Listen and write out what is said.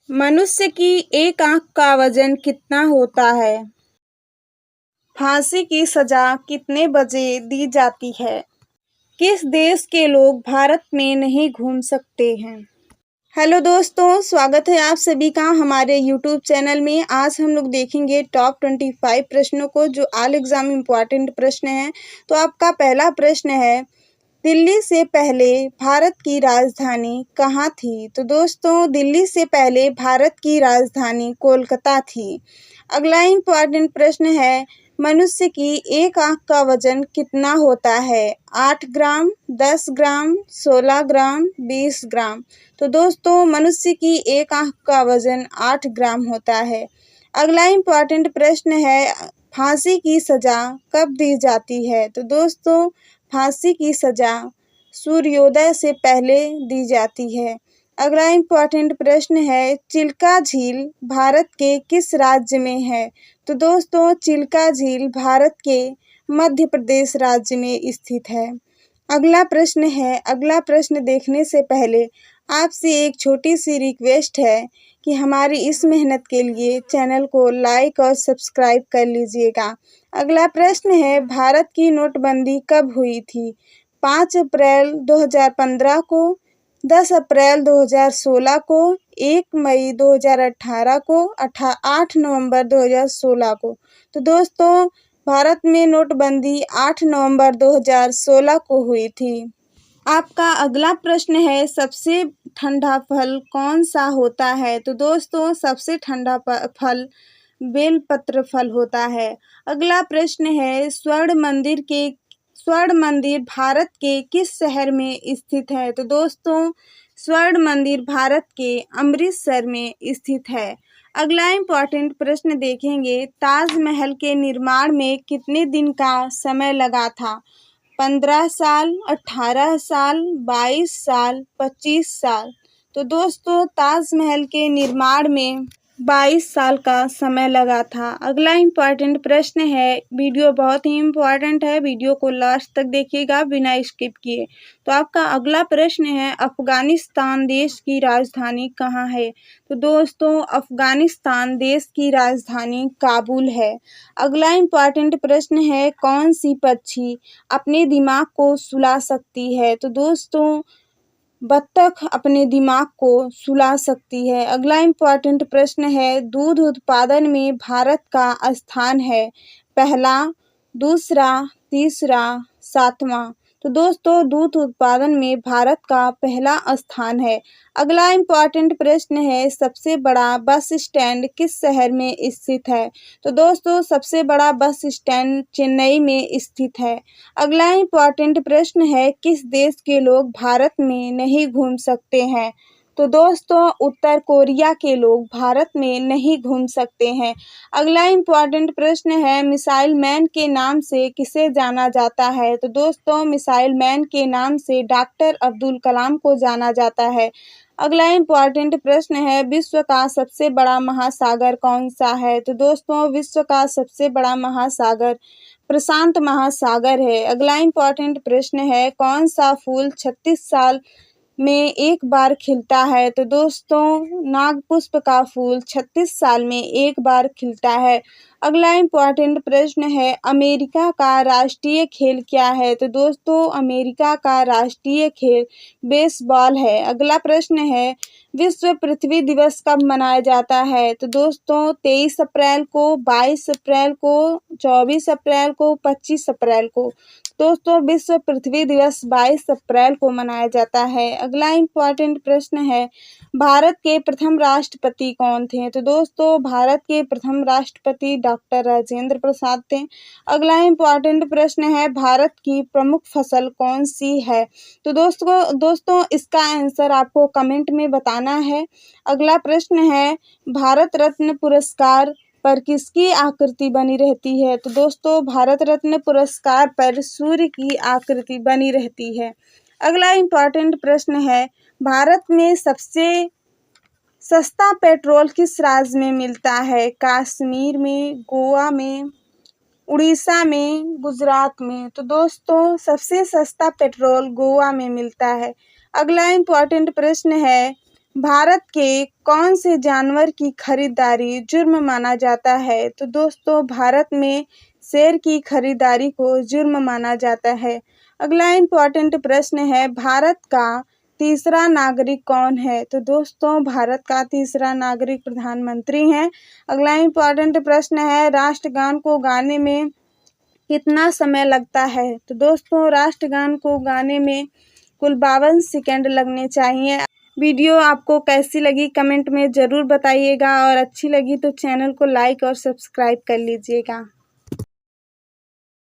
मनुष्य की एक आंख का वजन कितना होता है? फांसी की सजा कितने बजे दी जाती है? किस देश के लोग भारत में नहीं घूम सकते हैं? हेलो दोस्तों, स्वागत है आप सभी का हमारे यूट्यूब चैनल में। आज हम लोग देखेंगे टॉप 25 प्रश्नों को, जो ऑल एग्जाम इम्पॉर्टेंट प्रश्न हैं। तो आपका पहला प्रश्न है, दिल्ली से पहले भारत की राजधानी कहाँ थी? तो दोस्तों, दिल्ली से पहले भारत की राजधानी कोलकाता थी। अगला इम्पॉर्टेंट प्रश्न है, मनुष्य की एक आंख का वजन कितना होता है? 8 ग्राम, 10 ग्राम, 16 ग्राम, 20 ग्राम। तो दोस्तों, मनुष्य की एक आंख का वजन 8 ग्राम होता है। अगला इम्पॉर्टेंट प्रश्न है, फांसी की सजा कब दी जाती है? तो दोस्तों, फांसी की सजा सूर्योदय से पहले दी जाती है। अगला इम्पॉर्टेंट प्रश्न है, चिल्का झील भारत के किस राज्य में है? तो दोस्तों, चिल्का झील भारत के मध्य प्रदेश राज्य में स्थित है। अगला प्रश्न देखने से पहले आपसे एक छोटी सी रिक्वेस्ट है कि हमारी इस मेहनत के लिए चैनल को लाइक और सब्सक्राइब कर लीजिएगा। अगला प्रश्न है, भारत की नोटबंदी कब हुई थी? 5 अप्रैल 2015 को, 10 अप्रैल 2016 को, 1 मई 2018 को, 8 नवंबर 2016 को। तो दोस्तों, भारत में नोटबंदी 8 नवंबर 2016 को हुई थी। आपका अगला प्रश्न है, सबसे ठंडा फल कौन सा होता है? तो दोस्तों, सबसे ठंडा फल बेलपत्र फल होता है। अगला प्रश्न है, स्वर्ण मंदिर भारत के किस शहर में स्थित है? तो दोस्तों, स्वर्ण मंदिर भारत के अमृतसर में स्थित है। अगला इम्पॉर्टेंट प्रश्न देखेंगे, ताजमहल के निर्माण में कितने दिन का समय लगा था? 15 साल, 18 साल, 22 साल, 25 साल। तो दोस्तों, ताजमहल के निर्माण में 22 साल का समय लगा था। अगला इम्पॉर्टेंट प्रश्न है, वीडियो बहुत ही इम्पॉर्टेंट है, वीडियो को लास्ट तक देखिएगा बिना स्किप किए। तो आपका अगला प्रश्न है, अफगानिस्तान देश की राजधानी कहाँ है? तो दोस्तों, अफगानिस्तान देश की राजधानी काबुल है। अगला इम्पॉर्टेंट प्रश्न है, कौन सी पक्षी अपने दिमाग को सुला सकती है? तो दोस्तों, बत्तख अपने दिमाग को सुला सकती है। अगला इम्पॉर्टेंट प्रश्न है, दूध उत्पादन में भारत का स्थान है? पहला, दूसरा, तीसरा, 7वां। तो दोस्तों, दूध उत्पादन में भारत का पहला स्थान है। अगला इम्पॉर्टेंट प्रश्न है, सबसे बड़ा बस स्टैंड किस शहर में स्थित है? तो दोस्तों, सबसे बड़ा बस स्टैंड चेन्नई में स्थित है। अगला इम्पॉर्टेंट प्रश्न है, किस देश के लोग भारत में नहीं घूम सकते हैं? तो दोस्तों, उत्तर कोरिया के लोग भारत में नहीं घूम सकते हैं। अगला इम्पॉर्टेंट प्रश्न है, मिसाइल मैन के नाम से किसे जाना जाता है? तो दोस्तों, मिसाइल मैन के नाम से डॉक्टर अब्दुल कलाम को जाना जाता है। अगला इम्पॉर्टेंट प्रश्न है, विश्व का सबसे बड़ा महासागर कौन सा है? तो दोस्तों, विश्व का सबसे बड़ा महासागर प्रशांत महासागर है। अगला इम्पॉर्टेंट प्रश्न है, कौन सा फूल 36 साल में एक बार खिलता है? तो दोस्तों, नागपुष्प का फूल 36 साल में एक बार खिलता है। अगला इम्पॉर्टेंट प्रश्न है, अमेरिका का राष्ट्रीय खेल क्या है? तो दोस्तों, अमेरिका का राष्ट्रीय खेल बेसबॉल है। अगला प्रश्न है, विश्व पृथ्वी दिवस कब मनाया जाता है? तो दोस्तों, 23 अप्रैल को, 22 अप्रैल को, 24 अप्रैल को, 25 अप्रैल को। दोस्तों, विश्व पृथ्वी दिवस 22 अप्रैल को मनाया जाता है। अगला इम्पॉर्टेंट प्रश्न है, भारत के प्रथम राष्ट्रपति कौन थे? तो दोस्तों, भारत के प्रथम राष्ट्रपति डॉक्टर राजेंद्र प्रसाद थे। अगला इम्पॉर्टेंट प्रश्न है, भारत की प्रमुख फसल कौन सी है? तो दोस्तों इसका आंसर आपको कमेंट में बताना है। अगला प्रश्न है, भारत रत्न पुरस्कार पर किसकी आकृति बनी रहती है? तो दोस्तों, भारत रत्न पुरस्कार पर सूर्य की आकृति बनी रहती है। अगला इम्पॉर्टेंट प्रश्न है, भारत में सबसे सस्ता पेट्रोल किस राज्य में मिलता है? कश्मीर में, गोवा में, उड़ीसा में, गुजरात में। तो दोस्तों, सबसे सस्ता पेट्रोल गोवा में मिलता है। अगला इम्पॉर्टेंट प्रश्न है, भारत के कौन से जानवर की खरीदारी जुर्म माना जाता है? तो दोस्तों भारत में शेर की खरीदारी को जुर्म माना जाता है। अगला इम्पोर्टेंट प्रश्न है, भारत का तीसरा नागरिक कौन है? तो दोस्तों भारत का तीसरा नागरिक प्रधानमंत्री हैं। अगला इम्पोर्टेंट प्रश्न है, राष्ट्रगान को गाने में कितना समय लगता है? तो दोस्तों राष्ट्रगान को गाने में कुल 52 सेकंड लगने चाहिए। वीडियो आपको कैसी लगी कमेंट में ज़रूर बताइएगा और अच्छी लगी तो चैनल को लाइक और सब्सक्राइब कर लीजिएगा।